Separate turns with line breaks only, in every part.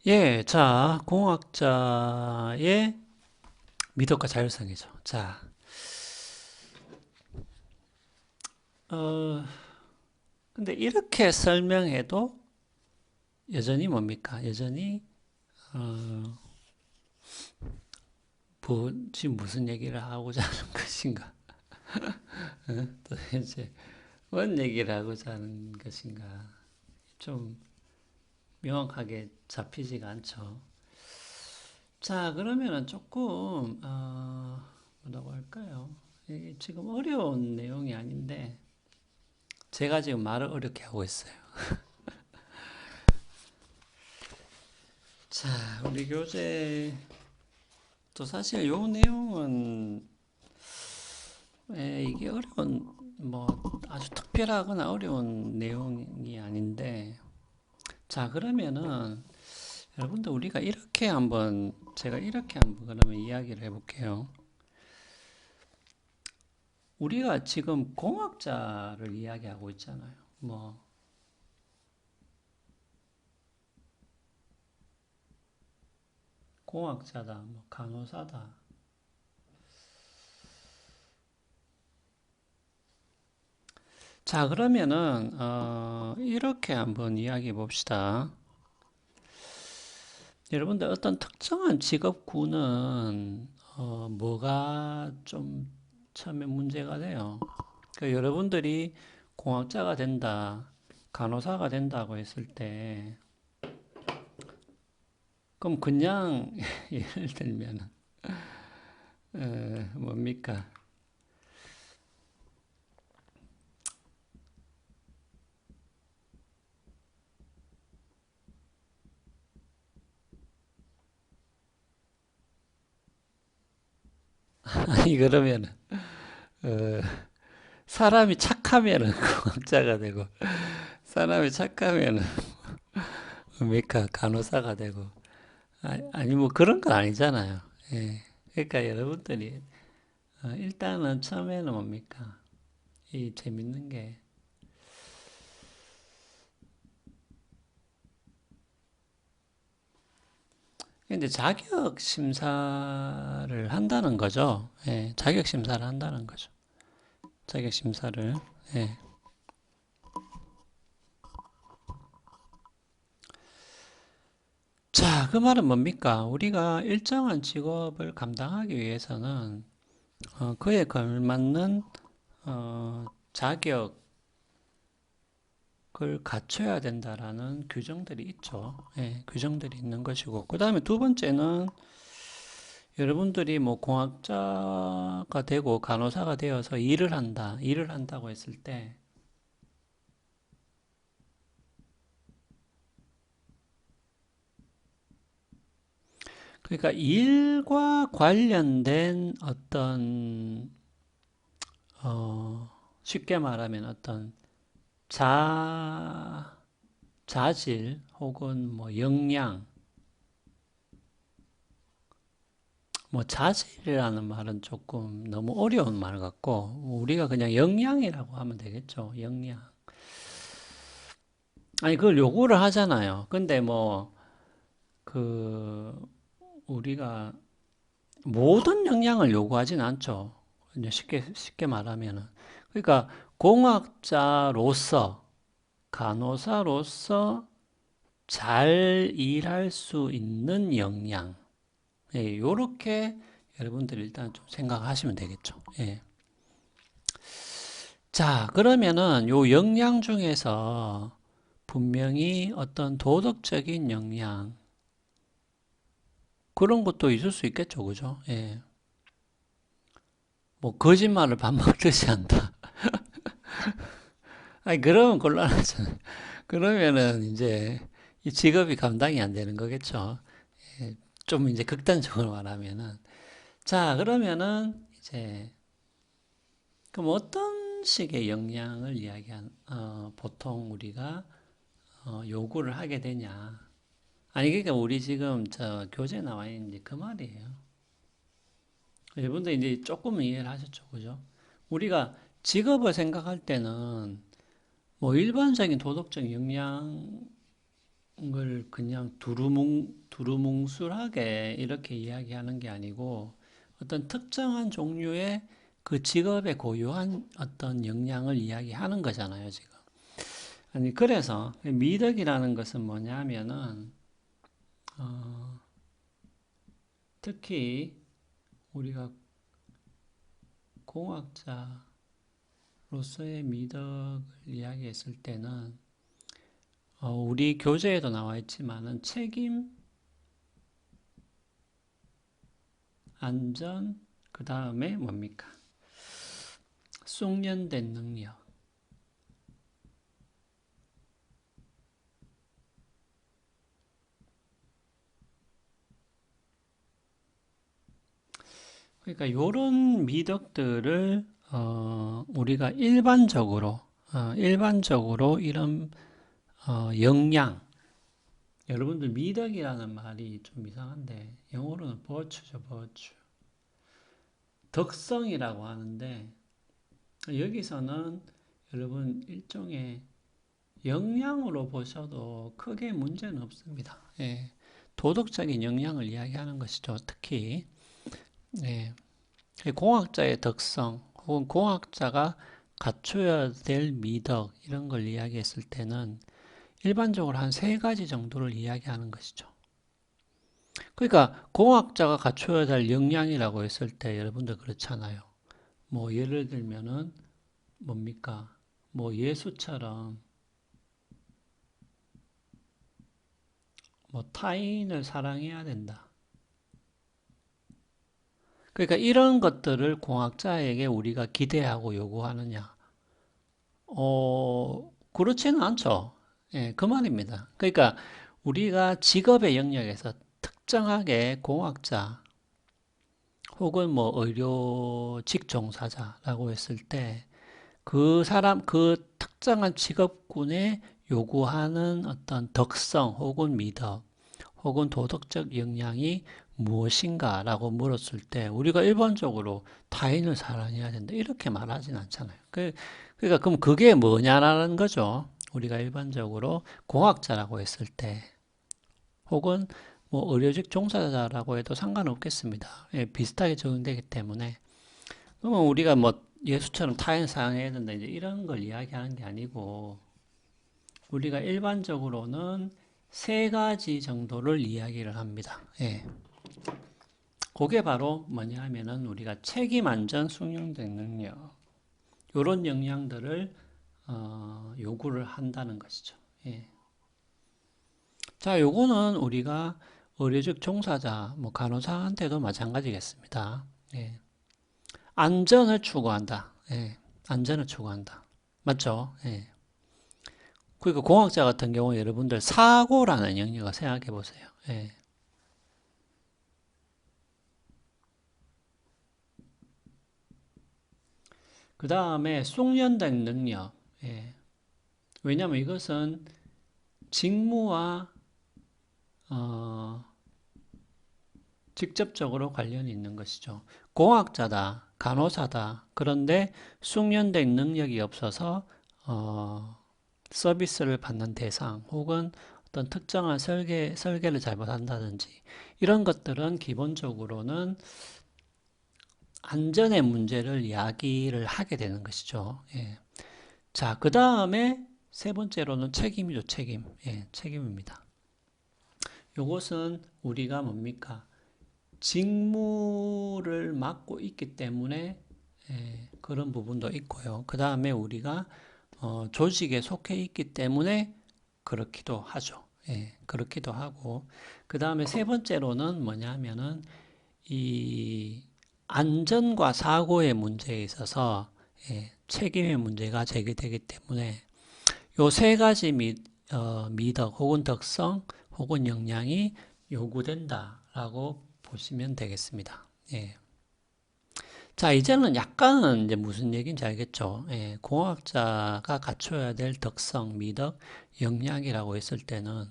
예, 자, 공학자의 미덕과 자율성이죠. 자, 어, 근데 이렇게 설명해도 여전히 뭡니까? 여전히, 어, 지금 무슨 얘기를 하고자 하는 것인가? 도대체 뭔 얘기를 하고자 하는 것인가? 좀 명확하게 잡히지가 않죠. 자, 그러면은 조금, 뭐라고 할까요? 이게 지금 어려운 내용이 아닌데, 제가 지금 말을 어렵게 하고 있어요. 자, 우리 교재 또 사실 요 내용은 이게 어려운 뭐 아주 특별하거나 어려운 내용이 아닌데 자 그러면은 여러분들 우리가 이렇게 한번 제가 이렇게 한번 그러면 이야기를 해볼게요. 우리가 지금 공학자를 이야기하고 있잖아요. 뭐 공학자다, 뭐 간호사다. 자 그러면은 이렇게 한번 이야기해 봅시다. 여러분들 어떤 특정한 직업군은 뭐가 좀 처음에 문제가 돼요. 그러니까 여러분들이 공학자가 된다, 간호사가 된다고 했을 때, 그럼 그냥 예를 들면 뭡니까? 아니 그러면 어, 사람이 착하면은 공학자가 되고, 사람이 착하면은 뭡니까? 간호사가 되고, 아니 뭐 그런 건 아니잖아요. 예. 그러니까 여러분들이 일단은 처음에는 뭡니까? 이 재밌는 게 근데 자격 심사를 한다는 거죠. 예, 자격 심사를 한다는 거죠. 자격 심사를. 예. 자, 그 말은 뭡니까? 우리가 일정한 직업을 감당하기 위해서는 그에 걸맞는 자격을 갖춰야 된다라는 규정들이 있죠. 예, 규정들이 있는 것이고, 그 다음에 두 번째는 여러분들이 뭐 공학자가 되고 간호사가 되어서 일을 한다, 일을 한다고 했을 때, 그러니까 일과 관련된 어떤, 쉽게 말하면 어떤 자질 혹은 뭐 역량, 뭐 자질이라는 말은 조금 너무 어려운 말 같고, 우리가 그냥 역량이라고 하면 되겠죠. 역량. 아니, 그걸 요구를 하잖아요. 근데 뭐, 그, 우리가 모든 역량을 요구하진 않죠. 이제 쉽게 말하면은. 그러니까 공학자로서, 간호사로서 잘 일할 수 있는 역량. 예, 요렇게 여러분들 일단 좀 생각하시면 되겠죠. 예. 자, 그러면은 요 역량 중에서 분명히 어떤 도덕적인 역량, 그런 것도 있을 수 있겠죠. 그죠? 예. 뭐, 거짓말을 밥 먹듯이 한다. 아니, 그러면 곤란하잖아요. 그러면은 이제 이 직업이 감당이 안 되는 거겠죠. 예, 좀 이제 극단적으로 말하면은. 자, 그러면은 이제 그럼 어떤 식의 역량을 보통 우리가 요구를 하게 되냐. 아니, 그러니까 우리 지금 저 교재에 나와 있는 이제 그 말이에요. 여러분들 이제 조금은 이해를 하셨죠. 그죠? 우리가 직업을 생각할 때는 뭐 일반적인 도덕적 역량을 걸 그냥 두루뭉술하게 이렇게 이야기하는 게 아니고 어떤 특정한 종류의 그 직업에 고유한 어떤 역량을 이야기하는 거잖아요, 지금. 아니, 그래서 미덕이라는 것은 뭐냐면은, 특히 우리가 공학자로서의 미덕을 이야기했을 때는, 우리 교재에도 나와 있지만은 책임, 안전, 그 다음에 뭡니까? 숙련된 능력. 그러니까 이런 미덕들을 우리가 일반적으로 이런 역량, 여러분들 미덕이라는 말이 좀 이상한데 영어로는 virtue죠, virtue. 덕성이라고 하는데 여기서는 여러분 일종의 역량으로 보셔도 크게 문제는 없습니다. 예, 도덕적인 역량을 이야기하는 것이죠. 특히 예, 공학자의 덕성 혹은 공학자가 갖춰야 될 미덕 이런 걸 이야기했을 때는 일반적으로 한 세 가지 정도를 이야기하는 것이죠. 그러니까 공학자가 갖춰야 될 역량이라고 했을 때 여러분들 그렇잖아요. 뭐 예를 들면은 뭡니까? 뭐 예수처럼 뭐 타인을 사랑해야 된다. 그러니까 이런 것들을 공학자에게 우리가 기대하고 요구하느냐? 그렇지는 않죠. 예, 그 말입니다. 그러니까 우리가 직업의 영역에서 특정하게 공학자 혹은 뭐 의료직 종사자라고 했을 때 그 사람, 그 특정한 직업군에 요구하는 어떤 덕성 혹은 미덕 혹은 도덕적 역량이 무엇인가라고 물었을 때 우리가 일반적으로 타인을 사랑해야 된다 이렇게 말하진 않잖아요. 그러니까 그럼 그게 뭐냐라는 거죠. 우리가 일반적으로 공학자라고 했을 때 혹은 뭐 의료직 종사자라고 해도 상관없겠습니다. 예, 비슷하게 적용되기 때문에 그러면 우리가 뭐 예수처럼 타인 사랑해야 된다 이제 이런 걸 이야기하는 게 아니고 우리가 일반적으로는 세 가지 정도를 이야기를 합니다. 예. 그게 바로 뭐냐 하면은 우리가 책임, 안전, 숙련된 능력 이런 역량들을 요구를 한다는 것이죠. 예. 자, 요거는 우리가 의료직 종사자, 뭐 간호사한테도 마찬가지겠습니다. 예. 안전을 추구한다. 예. 안전을 추구한다. 맞죠? 예. 그러니까 공학자 같은 경우 여러분들 사고라는 영역을 생각해 보세요. 예. 그 다음에 숙련된 능력. 예. 왜냐하면 이것은 직무와 직접적으로 관련이 있는 것이죠. 공학자다, 간호사다. 그런데 숙련된 능력이 없어서 서비스를 받는 대상 혹은 어떤 특정한 설계를 잘못한다든지 이런 것들은 기본적으로는 안전의 문제를 이야기를 하게 되는 것이죠. 예. 자, 그 다음에 세 번째로는 책임이죠, 책임. 예, 책임입니다. 요것은 우리가 뭡니까? 직무를 맡고 있기 때문에 그런 부분도 있고요. 그 다음에 우리가 조직에 속해 있기 때문에 그렇기도 하죠. 예, 그렇기도 하고 그 다음에 세 번째로는 뭐냐면은 이 안전과 사고의 문제에 있어서 책임의 문제가 제기되기 때문에 요 세 가지 미덕 혹은 덕성 혹은 역량이 요구된다라고 보시면 되겠습니다. 예. 자, 이제는 약간은 이제 무슨 얘기인지 알겠죠? 예, 공학자가 갖춰야 될 덕성, 미덕, 역량이라고 했을 때는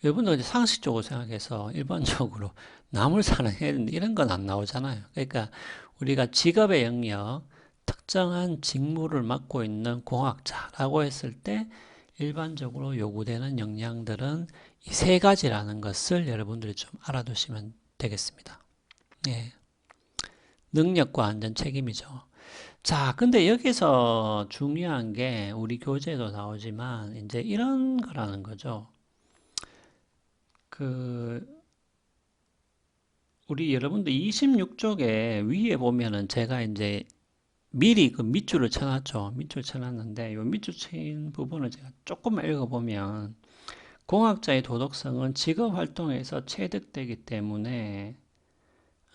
여러분들 상식적으로 생각해서 일반적으로 남을 사랑해야 된다 이런 건 안 나오잖아요. 그러니까 우리가 직업의 영역, 특정한 직무를 맡고 있는 공학자라고 했을 때 일반적으로 요구되는 영양들은 이 세 가지라는 것을 여러분들이 좀 알아두시면 되겠습니다. 예. 능력과 안전 책임이죠. 자, 근데 여기서 중요한 게 우리 교재에도 나오지만 이제 이런 거라는 거죠. 우리 여러분들 26쪽에 위에 보면은 제가 이제 미리 그 밑줄을 쳐놨죠. 밑줄 쳐놨는데 이 밑줄 친 부분을 제가 조금만 읽어보면 공학자의 도덕성은 직업 활동에서 체득되기 때문에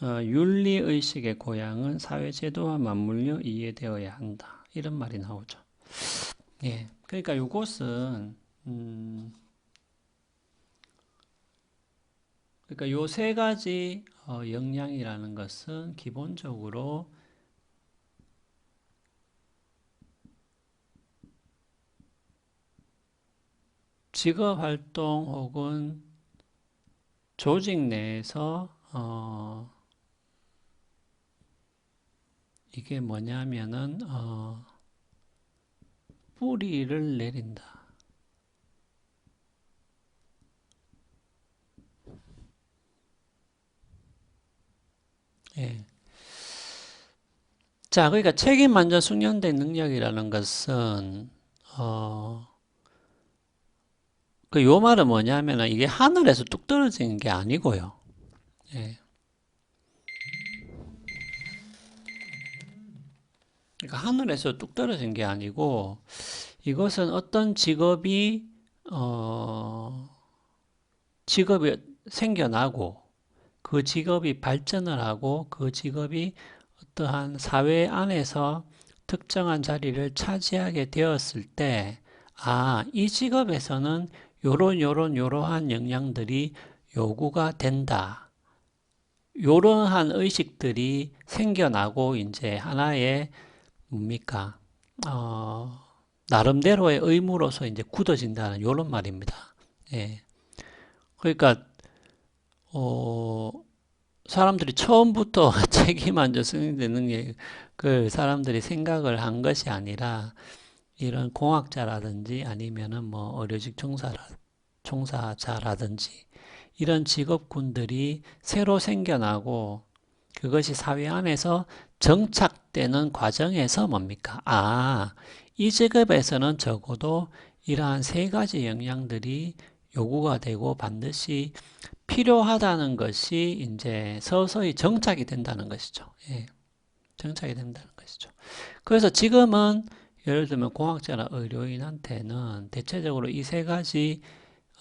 윤리의식의 고양은 사회제도와 맞물려 이해되어야 한다. 이런 말이 나오죠. 예. 그러니까 이것은, 그러니까 요 세 가지 역량이라는 것은 기본적으로 직업 활동 혹은 조직 내에서 이게 뭐냐면은 뿌리를 내린다. 예. 자, 그러니까 책임 완전 숙련된 능력이라는 것은 요 말은 뭐냐면은 이게 하늘에서 뚝 떨어지는 게 아니고요. 예. 그러니까 하늘에서 뚝 떨어진 게 아니고 이것은 어떤 직업이 생겨나고 그 직업이 발전을 하고 그 직업이 어떠한 사회 안에서 특정한 자리를 차지하게 되었을 때, 이 직업에서는 요러한 역량들이 요구가 된다. 요러한 의식들이 생겨나고 이제 하나의 뭡니까? 나름대로의 의무로서 이제 굳어진다는 요런 말입니다. 예. 그러니까 사람들이 처음부터 책임안전 승인되는 게 그 사람들이 생각을 한 것이 아니라 이런 공학자라든지 아니면은 뭐 의료직 종사자라든지 이런 직업군들이 새로 생겨나고 그것이 사회 안에서 정착되는 과정에서 뭡니까? 이 직업에서는 적어도 이러한 세 가지 역량들이 요구가 되고 반드시 필요하다는 것이 이제 서서히 정착이 된다는 것이죠. 예, 정착이 된다는 것이죠. 그래서 지금은 예를 들면 공학자나 의료인한테는 대체적으로 이 세 가지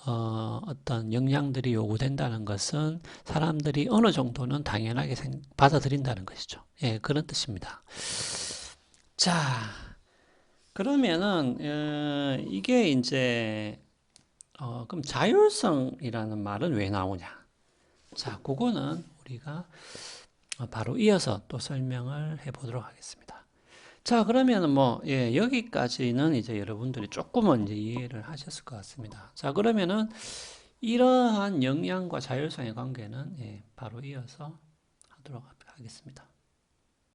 어떤 역량들이 요구된다는 것은 사람들이 어느 정도는 당연하게 받아들인다는 것이죠. 예, 그런 뜻입니다. 자, 그러면은 이게 이제 그럼 자율성이라는 말은 왜 나오냐? 자, 그거는 우리가 바로 이어서 또 설명을 해보도록 하겠습니다. 자, 그러면은 여기까지는 이제 여러분들이 조금은 이제 이해를 하셨을 것 같습니다. 자, 그러면은 이러한 역량과 자율성의 관계는 바로 이어서 하도록 하겠습니다.